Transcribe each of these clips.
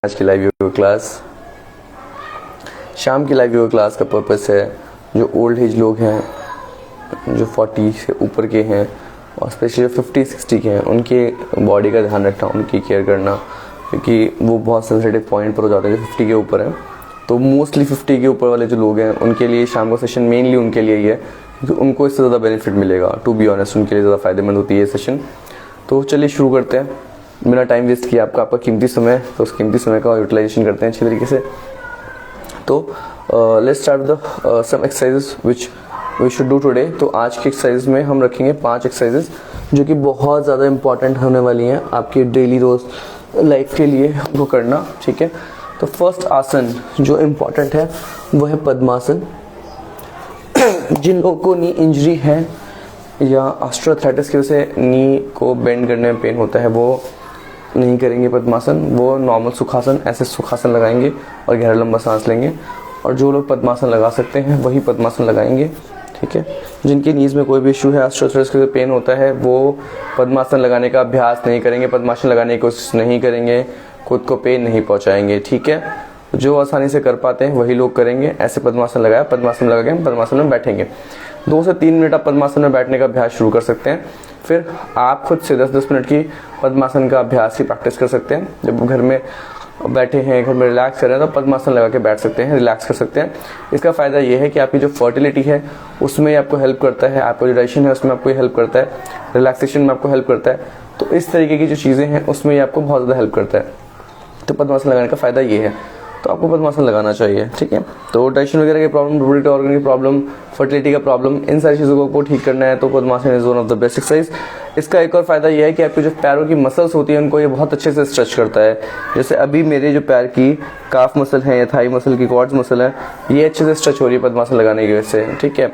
आज की live yoga class, शाम की लाइव योगा क्लास का पर्पस है जो ओल्ड एज लोग हैं, जो 40 से ऊपर के हैं और स्पेशली जो 50-60 के हैं, उनके बॉडी का ध्यान रखना, उनकी केयर करना, क्योंकि वो बहुत सेंसिटिव पॉइंट पर हो जाते हैं जो 50 के ऊपर हैं। तो मोस्टली 50 के ऊपर वाले जो लोग हैं उनके लिए शाम का सेशन मेनली उनके लिए ही है, क्योंकि उनको इससे ज़्यादा बेनिफिट मिलेगा। टू बी ऑनेस्ट उनके लिए ज़्यादा फ़ायदेमंद होती है ये सेशन। तो चलिए शुरू करते हैं, बिना टाइम वेस्ट किया। आपका कीमती समय, तो उस कीमती समय का यूटिलाइजेशन करते हैं अच्छी तरीके से। तो let's start the some exercises which we should do today. तो आज की एक्सरसाइज में हम रखेंगे 5 एक्सरसाइजेस जो कि बहुत ज़्यादा इंपॉर्टेंट होने वाली हैं आपके डेली रोज़ लाइफ के लिए हमको करना, ठीक है। तो फर्स्ट आसन जो इम्पॉर्टेंट है वो है पद्मासन। जिन लोगों को नी इंजरी है या ऑस्टियोआर्थराइटिस की वजह से नी को बेंड करने में पेन होता है, वो नहीं करेंगे पद्मासन, वो नॉर्मल सुखासन, ऐसे सुखासन लगाएंगे और गहरा लंबा सांस लेंगे। और जो लोग पद्मासन लगा सकते हैं वही पद्मासन लगाएंगे, ठीक है। जिनके नीज में कोई भी इशू है, ऑस्टियोआर्थराइटिस के पेन होता है, वो पद्मासन लगाने का अभ्यास नहीं करेंगे, पद्मासन लगाने की कोशिश नहीं करेंगे, खुद को पेन नहीं पहुंचाएंगे, ठीक है। जो आसानी से कर पाते हैं वही लोग करेंगे। ऐसे पद्मासन लगाया, पद्मासन लगा के हम पद्मासन में बैठेंगे। 2 से 3 मिनट आप पद्मासन में बैठने का अभ्यास शुरू कर सकते हैं। फिर आप खुद से 10-10 मिनट की पद्मासन का अभ्यास की प्रैक्टिस कर सकते हैं। जब घर में बैठे हैं, घर में रिलैक्स कर रहे हैं, तो पद्मासन लगा के बैठ सकते हैं, रिलैक्स कर सकते हैं। इसका फ़ायदा ये है कि आपकी जो फर्टिलिटी है उसमें आपको हेल्प करता है, आपका जो डाइजेशन है उसमें आपको हेल्प करता है, रिलैक्सेशन में आपको हेल्प करता है। तो इस तरीके की जो चीज़ें हैं उसमें ये आपको बहुत ज़्यादा हेल्प करता है। तो पद्मासन लगाने का फ़ायदा ये है, तो आपको पद्मासन लगाना चाहिए, ठीक है। तो डाइजेशन वगैरह की प्रॉब्लम, रिप्रोडक्टिव ऑर्गन की प्रॉब्लम, फर्टिलिटी का प्रॉब्लम, इन सारी चीज़ों को ठीक करना है तो Padmasana is one of the best exercise. इसका एक और फायदा यह है कि आपके जो पैरों की मसल्स होती है उनको ये बहुत अच्छे से स्ट्रेच करता है। जैसे अभी मेरे जो पैर की काफ मसल है या थाई मसल की क्वाड्स मसल है, ये अच्छे से स्ट्रेच हो रही है पद्मासन लगाने की वजह से, ठीक है।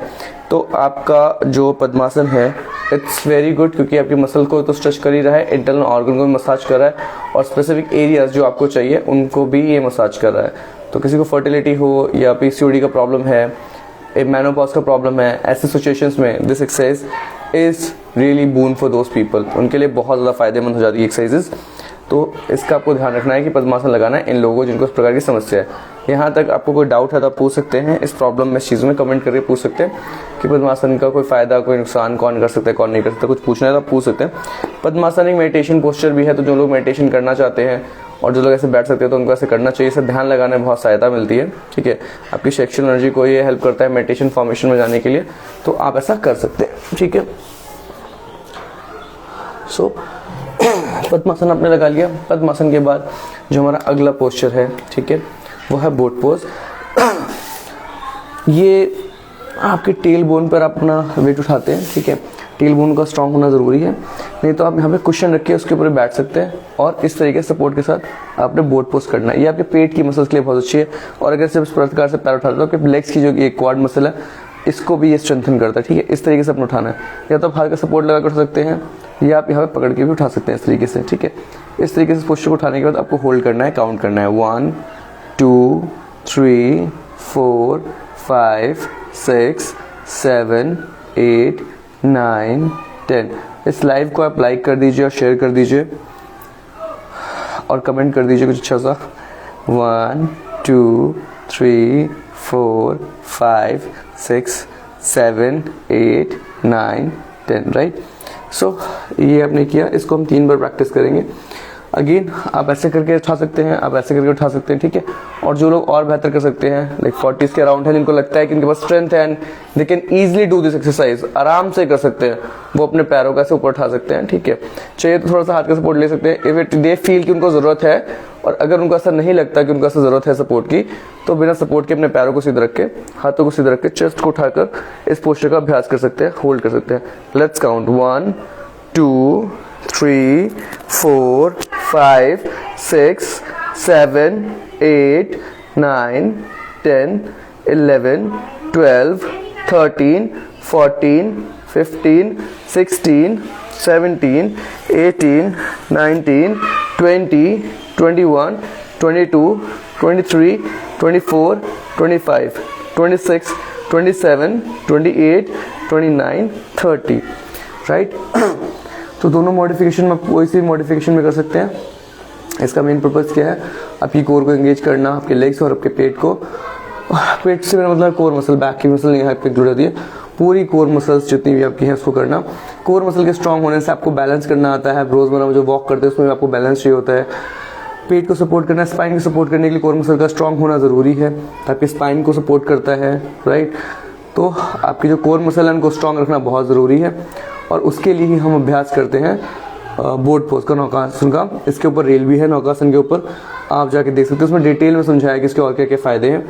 तो आपका जो पद्मासन है इट्स वेरी गुड, क्योंकि आपकी मसल को तो स्ट्रेच कर ही रहा है, इंटरनल ऑर्गन को भी मसाज कर रहा है और स्पेसिफिक एरियाज जो आपको चाहिए उनको भी ये मसाज कर रहा है। तो किसी को फर्टिलिटी हो या पीसीओडी का प्रॉब्लम है, मेनोपॉज का प्रॉब्लम है, ऐसे सिचुएशंस में this exercise is really boon for those people, उनके लिए बहुत ज़्यादा फायदेमंद हो जाती है एक्सरसाइजेस। तो इसका आपको ध्यान रखना है कि पद्मासन लगाना है इन लोगों को जिनको इस प्रकार की समस्या है। यहाँ तक आपको कोई डाउट है तो आप पूछ सकते हैं इस प्रॉब्लम में, इस चीज़ में कमेंट करके पूछ सकते हैं कि पद्मासन का कोई फ़ायदा, कोई नुकसान, कौन कर सकता है, कौन नहीं कर सकता, कुछ पूछना है तो आप पूछ सकते हैं। पद्मासन एक मेडिटेशन पोस्चर भी है, तो जो लोग मेडिटेशन करना चाहते हैं और जो लोग ऐसे बैठ सकते हैं तो उनको ऐसे करना चाहिए। इससे ध्यान लगाने में बहुत सहायता मिलती है, ठीक है। आपकी सेक्शुअल एनर्जी को ये हेल्प करता है मेडिटेशन फॉर्मेशन में जाने के लिए, तो आप ऐसा कर सकते हैं, ठीक है। सो पद्मासन आपने लगा लिया। पद्मासन के बाद जो हमारा अगला पोस्चर है, ठीक है, वो है बोट पोज। ये आपके टेल बोन पर आप अपना वेट उठाते हैं, ठीक है। टेल बोन का स्ट्रांग होना ज़रूरी है, नहीं तो आप यहाँ पे कुशन रख के उसके ऊपर बैठ सकते हैं और इस तरीके से सपोर्ट के साथ आपने बोट पोज करना है। ये आपके पेट की मसल्स के लिए बहुत अच्छी है और अगर सिर्फ इस प्रकार से पैर उठाते हो तो आपके लेग्स की जो ये क्वाड मसल है इसको भी ये स्ट्रेंथन करता है, ठीक है। इस तरीके से अपना उठाना है, या तो आप हल्का सपोर्ट लगा कर उठा सकते हैं या आप यहाँ पे पकड़ के भी उठा सकते हैं इस तरीके से, ठीक है। इस तरीके से पोस्चर को उठाने के बाद आपको होल्ड करना है, काउंट करना है 1 2 3 4 5 6 7 8 9 10। इस लाइव को आप लाइक कर दीजिए और शेयर कर दीजिए और कमेंट कर दीजिए कुछ अच्छा सा। 1 2 3 4 5 6 7 8 9 10, राइट। सो ये आपने किया, इसको हम 3 बार प्रैक्टिस करेंगे। अगेन आप ऐसे करके उठा सकते हैं, आप ऐसे करके उठा सकते हैं, ठीक है। और जो लोग और बेहतर कर सकते हैं, लाइक 40s के अराउंड है, जिनको लगता है कि उनके पास स्ट्रेंथ है and they can easily do this exercise, आराम से कर सकते हैं, वो अपने पैरों का ऐसे ऊपर उठा सकते हैं, ठीक है। चाहिए तो थोड़ा सा हाथ का सपोर्ट ले सकते हैं इफ इट दे फील कि उनको ज़रूरत है। और अगर उनको ऐसा नहीं लगता कि उनको ऐसा ज़रूरत है सपोर्ट की, तो बिना सपोर्ट के अपने पैरों को सीधे रख के, हाथों को सीधे रख के, चेस्ट को उठाकर इस पोस्चर का अभ्यास कर सकते हैं, होल्ड कर सकते हैं। Let's count 1 2 3 4 5 6 7 8 9 10 11 12 13 14 15 16 17 18 19 20 21 22 23 24 25 26 27 28 29 30, right. तो दोनों मॉडिफिकेशन में कोई सी मॉडिफिकेशन में कर सकते हैं। इसका मेन पर्पज़ क्या है, आपकी कोर को एंगेज करना, आपके लेग्स और आपके पेट को, पेट से मेरा मतलब कोर मसल, बैक की मसल यहाँ पे जुड़ जाती है, पूरी कोर मसल्स जितनी भी आपकी हैं उसको करना। कोर मसल के स्ट्रांग होने से आपको बैलेंस करना आता है, रोजमर्रा में जो वॉक करते हैं उसमें आपको बैलेंस चाहिए होता है। पेट को सपोर्ट करना, स्पाइन को सपोर्ट करने के लिए कोर मसल का स्ट्रांग होना ज़रूरी है, आपके स्पाइन को सपोर्ट करता है, राइट। तो आपकी जो कोर मसल है उनको स्ट्रांग रखना बहुत ज़रूरी है, और उसके लिए ही हम अभ्यास करते हैं बोर्ड पोज का, नौकासन का। इसके ऊपर रेल भी है नौकासन के ऊपर, आप जाके देख सकते हो, उसमें डिटेल में समझाया कि इसके और क्या क्या फ़ायदे हैं।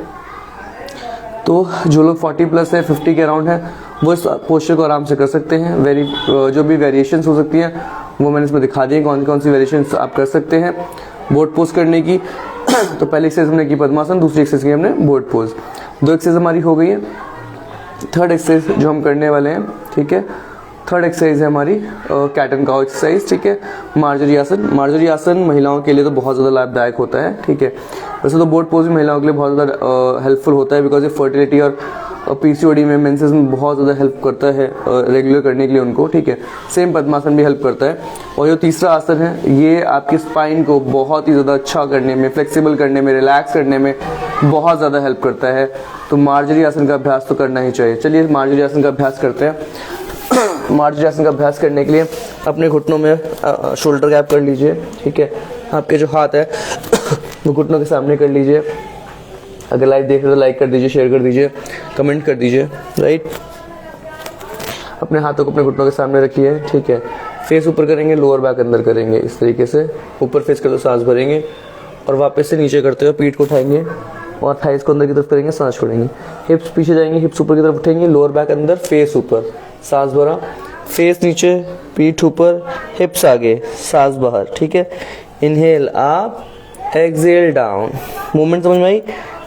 तो जो लोग 40+ है, 50 के अराउंड है, वो इस पोस्चर को आराम से कर सकते हैं। जो भी वेरिएशंस हो सकती हैं वो मैंने इसमें दिखा दी है, कौन कौन सी वेरिएशंस आप कर सकते हैं बोर्ड पोज करने की। तो पहली एक्सरसाइज हमने की पद्मासन, दूसरी एक्सरसाइज की हमने बोर्ड पोज। 2 एक्सरसाइज हमारी हो गई है। थर्ड एक्सरसाइज जो हम करने वाले हैं, ठीक है, थर्ड एक्सरसाइज है हमारी कैट एंड काउ एक्सरसाइज, ठीक है, मार्जरी आसन। मार्जरी आसन महिलाओं के लिए तो बहुत ज़्यादा लाभदायक होता है, ठीक है। वैसे तो बोर्ड पोज भी महिलाओं के लिए बहुत ज़्यादा हेल्पफुल होता है, बिकॉज ये फर्टिलिटी और पीसीओडी में, मेंसेस में बहुत ज़्यादा हेल्प करता है रेगुलर करने के लिए उनको, ठीक है। सेम पद्मासन भी हेल्प करता है। और जो तीसरा आसन है ये आपकी स्पाइन को बहुत ही ज़्यादा अच्छा करने में, फ्लेक्सिबल करने में, रिलैक्स करने में बहुत ज़्यादा हेल्प करता है। तो मार्जरी आसन का अभ्यास तो करना ही चाहिए। चलिए मार्जरी आसन का अभ्यास करते हैं। मार्जरी आसन का अभ्यास करने के लिए अपने घुटनों में शोल्डर गैप कर लीजिए, ठीक है। आपके जो हाथ है वो घुटनों के सामने कर लीजिए। अगर लाइव देख रहे हो तो लाइक कर दीजिए, शेयर कर दीजिए, कमेंट कर दीजिए, राइट। अपने हाथों को अपने घुटनों के सामने रखिए, ठीक है। फेस ऊपर करेंगे, लोअर बैक अंदर करेंगे, इस तरीके से ऊपर फेस कर दो, सांस भरेंगे और वापस से नीचे करते हुए पीठ को उठाएंगे और थाइस को अंदर की तरफ करेंगे, सांस छोड़ेंगे। हिप्स पीछे जाएंगे, हिप्स ऊपर की तरफ उठेंगे, लोअर बैक अंदर, फेस ऊपर, सांस भरा, फेस नीचे, पीठ ऊपर, हिप्स आगे, सांस बाहर, ठीक है। Inhale up, exhale down. Movement समझ में आई?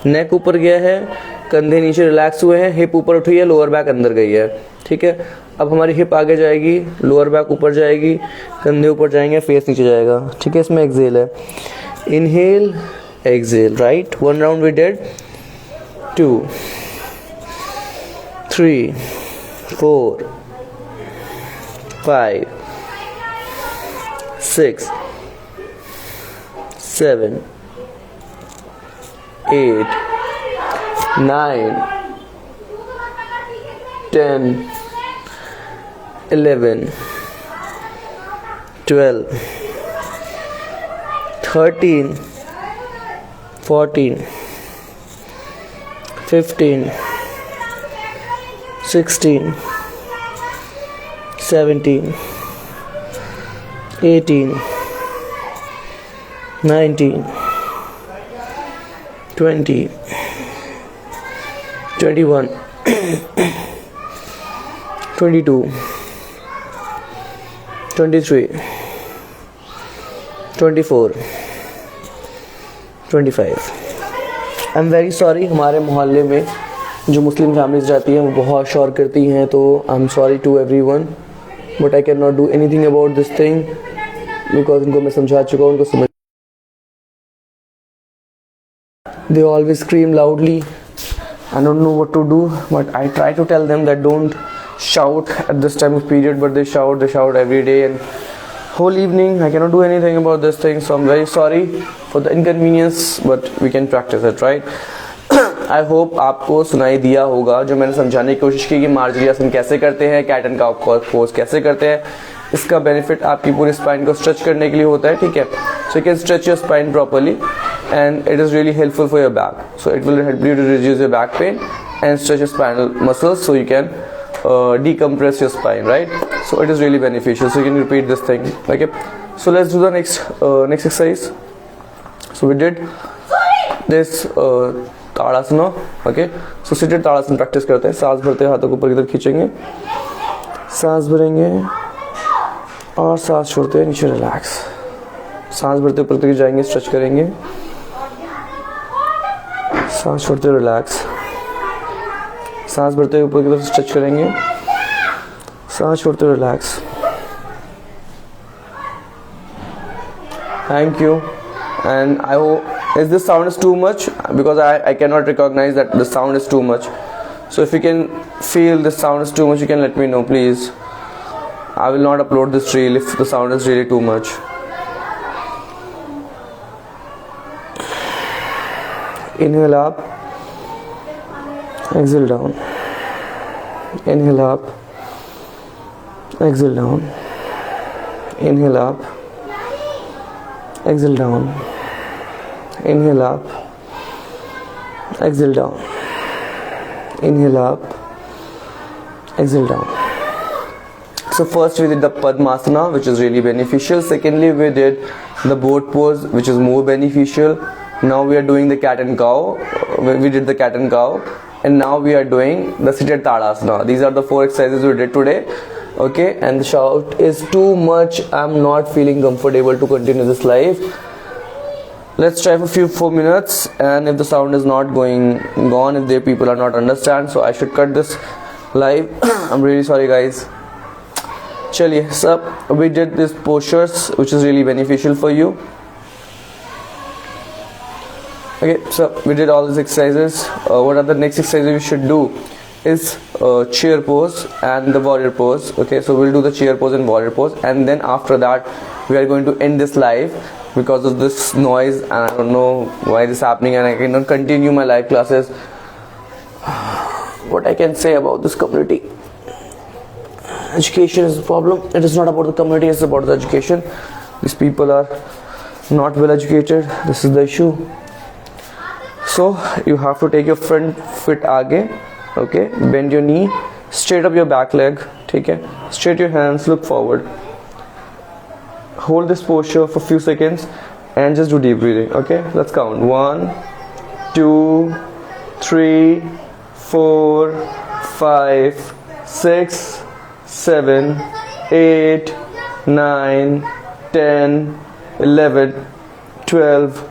नेक ऊपर गया है, कंधे नीचे रिलैक्स हुए हैं, हिप ऊपर उठी है, लोअर बैक अंदर गई है, ठीक है। अब हमारी हिप आगे जाएगी, लोअर बैक ऊपर जाएगी, कंधे ऊपर जाएंगे, फेस नीचे जाएगा, ठीक है। इसमें एक्सहेल है, inhale exhale, right. 1 round we did, 2 3 4 5 6 7 8 9 10 11 12 13 14 15 16 17 18 19 20 21 22 23 24 25। I am very sorry, हमारे मोहल्ले में जो मुस्लिम फैमिलीज जाती हैं वो बहुत शोर करती हैं, तो I am sorry to everyone, but I can not do anything about this thing, because उनको मैं समझा चुका हूँ, उनको समझ, they always scream loudly. I don't know what to do, but I try to tell them that don't shout at this time of period, but they shout every day and whole evening. I cannot do anything about this thing, so I'm very sorry for the inconvenience, but we can practice it, right? I hope आपको सुनाई दिया होगा जो मैंने समझाने की कोशिश की कि मार्जरी आसन कैसे करते हैं, कैट एंड काउ पोज कैसे करते हैं। इसका बेनिफिट आपकी पूरी स्पाइन को स्ट्रेच करने के लिए होता है, ठीक है। So you can stretch your spine properly and it is really helpful for your back, so it will help you to reduce your back pain and stretch your spinal muscles so you can decompress your spine, right? So it is really beneficial, so you can repeat this thing, okay? So let's do the next exercise. So we did this tadasana, okay? So seated tadasana practice करते हैं। सांस भरते हैं, हाथों को ऊपर की तरफ खींचेंगे, सांस भरेंगे और सांस छोड़ते हैं, नीचे रिलैक्स। सांस भरते ऊपर की तरफ जाएंगे, स्ट्रेच करेंगे, सांस छोड़ते रिलैक्स, सांस भरते ऊपर की तरफ स्ट्रेच करेंगे, सांस छोड़ते relax. Thank you. And I hope is this sound is too much, because I can not recognise that the sound is too much, so if you can feel this sound is too much you can let me know, please. I will not upload this reel if the sound is really too much. Inhale up, exhale down. Inhale up, exhale down. Inhale up, exhale down. Inhale up, exhale down. Inhale up, exhale down. So first we did the Padmasana, which is really beneficial. Secondly, we did the boat pose, which is more beneficial. Now we are doing the cat and cow. We did the cat and cow, and now we are doing the seated Tadasana. These are the 4 exercises we did today. Okay, and the shout is too much. I'm not feeling comfortable to continue this live. Let's try for 4 minutes, and if the sound is not gone, if the people are not understand, so I should cut this live. I'm really sorry, guys. Chaliye, so we did these postures, which is really beneficial for you. Okay, so we did all these exercises. What are the next exercises we should do is chair pose and the warrior pose. Okay, so we'll do the chair pose and warrior pose, and then after that we are going to end this live because of this noise, and I don't know why this is happening, and I cannot continue my live classes. What I can say about this community, education is the problem. It is not about the community, it's about the education. These people are not well educated. This is the issue. So you have to take your front foot आगे. Okay, bend your knee, straight up your back leg. ठीक है, straight your hands, look forward. Hold this posture for few seconds and just do deep breathing. Okay, let's count. 1, 2, 3, 4, 5, 6, 7, 8, 9, 10, 11, 12,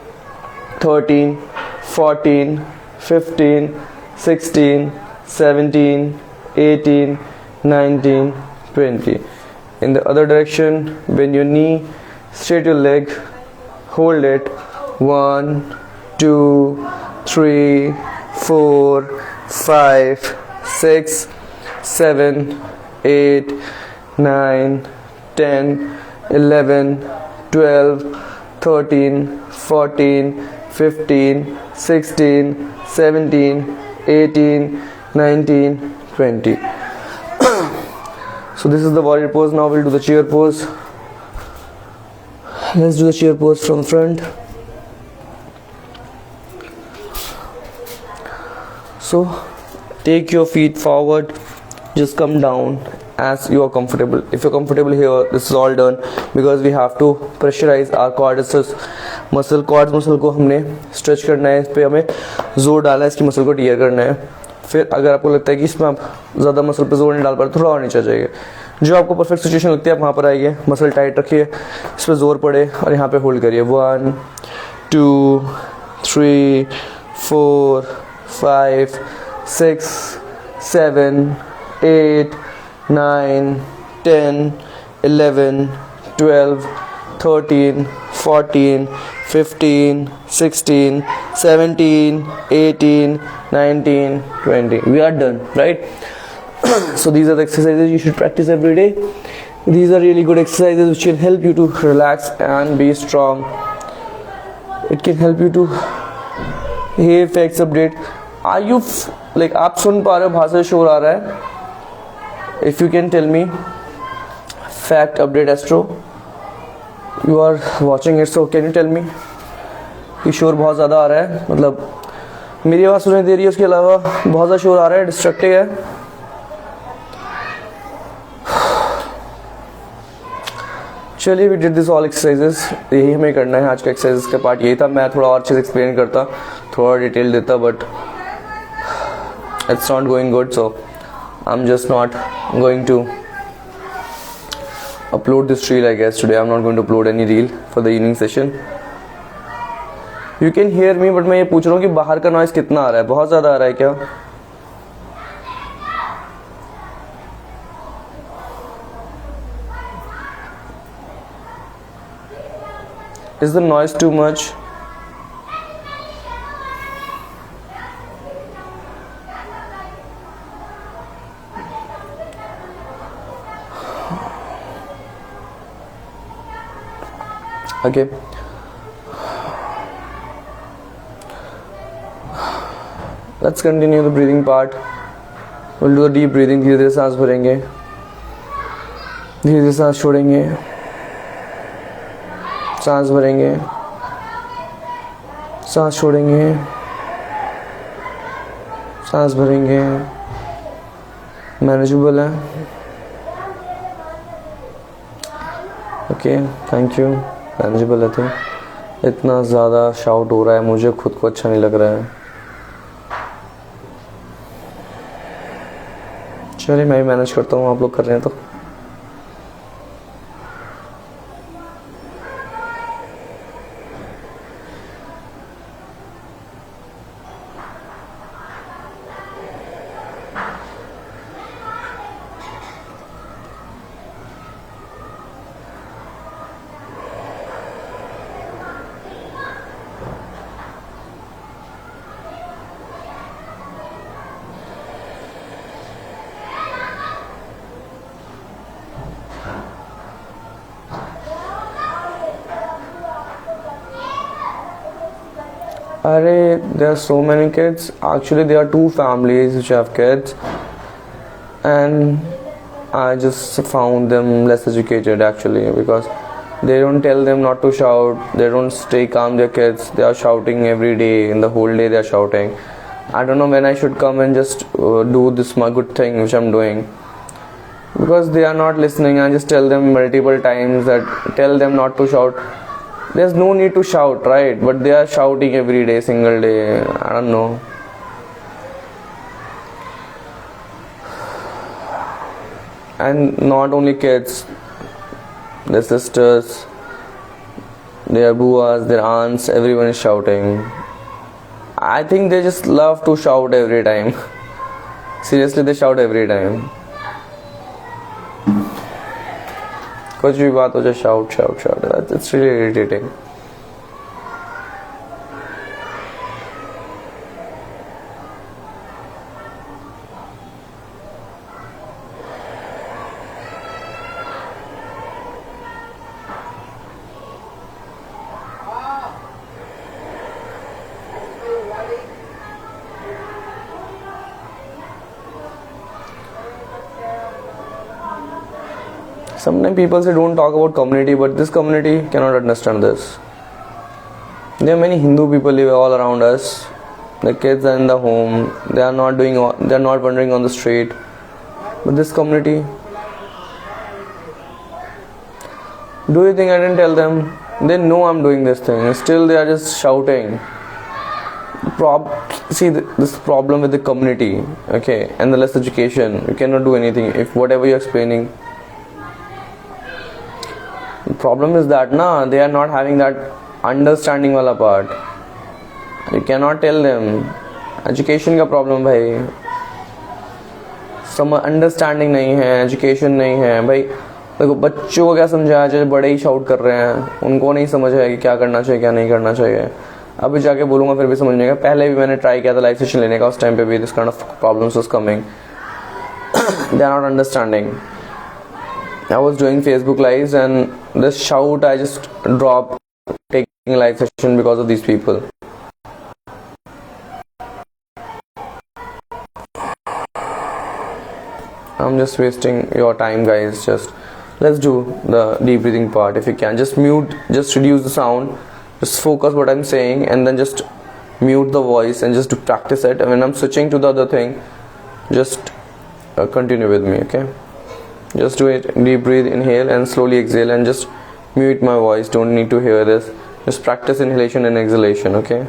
13, 14, 15, 16, 17, 18, 19, 20. In the other direction, bend your knee, straight your leg, hold it. 1, 2, 3, 4, 5, 6, 7, 8, 9, 10, 11, 12, 13, 14, 15, 16, 17, 18, 19, 20. So this is the warrior pose. Now we'll do the chair pose. Let's do the chair pose from front. So take your feet forward, just come down as you are comfortable. If you're comfortable here, this is all done because we have to pressurize our quadriceps muscle. Quads muscle को हमने stretch करना है, इस पे हमें जोर डालना है, इसकी muscle को tear करना है. फिर अगर आपको लगता है कि इसमें आप ज़्यादा मसल पे जोर नहीं डाल पा रहे, थोड़ा और नीचे जाइए. जो आपको परफेक्ट सिचुएशन लगती है आप वहाँ पर आइए, मसल टाइट रखिए, इस पर जोर पड़े और यहाँ पे होल्ड करिए. 1, 2, 3, 4, 5, 6, 7, 8, 9, 10, 11, 12, 13, 14, 15, 16, 17, 18, 19, 20. We are done, right? So these are the exercises you should practice every day. These are really good exercises which can help you to relax and be strong. It can help you to. Hey, facts update. Are you like आप सुन पा रहे हो? भाषा शोर आ रहा है? If you can tell me. Fact update Astro. You are watching it, so can you tell me? ये शोर बहुत ज़्यादा आ रहा है, मतलब मेरी आवाज़ सुनाई दे रही है, उसके अलावा बहुत ज़्यादा शोर आ रहा है, डिस्ट्रक्टिव है. चलिए, we did this all exercises. यही हमें करना है. आज का एक्सरसाइज का पार्ट यही था. मैं थोड़ा और अच्छे से एक्सप्लेन करता, थोड़ा डिटेल देता, but it's not going good, so I'm just not going to upload this reel. I guess today I'm not going to upload any reel for the evening session. You can hear me, but मैं ये पूछ रहा हूँ कि बाहर का noise कितना आ रहा है? बहुत ज़्यादा आ रहा है क्या? Is the noise too much? Okay. Let's continue the breathing part. We'll do a deep breathing. धीरे धीरे सांस भरेंगे, धीरे धीरे सांस छोड़ेंगे, सांस भरेंगे, सांस छोड़ेंगे, सांस भरेंगे. मैनेजेबल है. Okay, thank you. मैनेजेबल है. तो इतना ज़्यादा शाउट हो रहा है, मुझे खुद को अच्छा नहीं लग रहा है. चलिए मैं भी मैनेज करता हूँ, आप लोग कर रहे हैं तो. There are so many kids. Actually, there are two families which have kids, and I just found them less educated actually, because they don't tell them not to shout. They don't stay calm their kids. They are shouting every day. In the whole day, they are shouting. I don't know when I should come and just do this my good thing which I'm doing, because they are not listening. I just tell them multiple times that tell them not to shout. There's no need to shout, right? But they are shouting every day, single day. I don't know. And not only kids, their sisters, their buas, their aunts, everyone is shouting. I think they just love to shout every time. Seriously, they shout every time. कुछ भी बात हो जाए, shout. It's really irritating. Sometimes people say don't talk about community, but this community cannot understand this. There are many Hindu people live all around us. The kids are in the home. They are not wandering on the street. But this community, do you think I didn't tell them? They know I'm doing this thing. Still they are just shouting. See this problem with the community, okay, and the less education. You cannot do anything if whatever you're explaining. The problem is that they are not having that understanding wala part. You cannot tell them. Education का problem भाई. Some understanding नहीं है, education नहीं है भाई. देखो बच्चों को क्या समझाया जाए, बड़े ही शाउट कर रहे हैं, उनको नहीं समझ है कि क्या करना चाहिए क्या नहीं करना चाहिए. अभी जाके बोलूँगा फिर भी समझ नहीं आएगा. पहले भी मैंने ट्राई किया था लाइव सेशन लेने का, उस टाइम पे भी this kind of problems was coming. They are not understanding. I was doing Facebook lives and this shout I just dropped taking live session because of these people. I'm just wasting your time, guys. Just let's do the deep breathing part. If you can, just mute, just reduce the sound, just focus what I'm saying, and then just mute the voice and just to practice it. And when I'm switching to the other thing, just continue with me, okay? Just do it. Deep breathe, inhale and slowly exhale, and just mute my voice. Don't need to hear this. Just practice inhalation and exhalation, okay?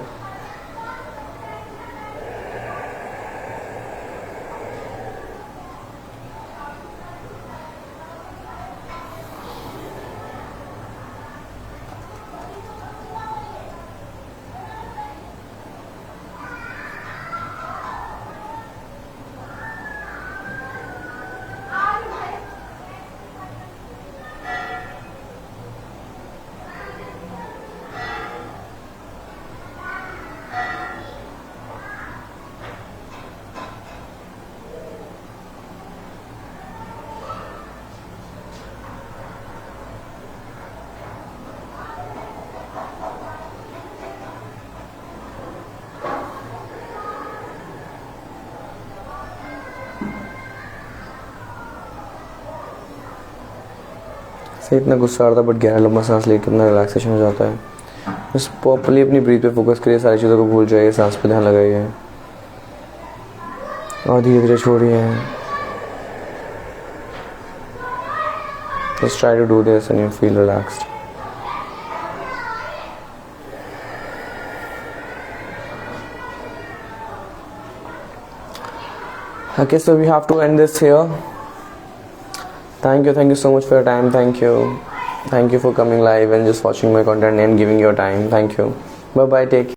से इतना गुस्सा आ रहा था, but गहरा लंबा सांस लेके कितना रिलैक्सेशन हो जाता है। बस प्रॉपर्ली अपनी ब्रीथ पे फोकस करिए, सारी चीज़ों को भूल जाइए, सांस पे ध्यान लगाइए और धीरे धीरे छोड़िए। Just try to do this and you feel relaxed. Okay, so we have to end this here. Thank you so much for your time. Thank you for coming live and just watching my content and giving your time. Thank you. Bye bye, take care.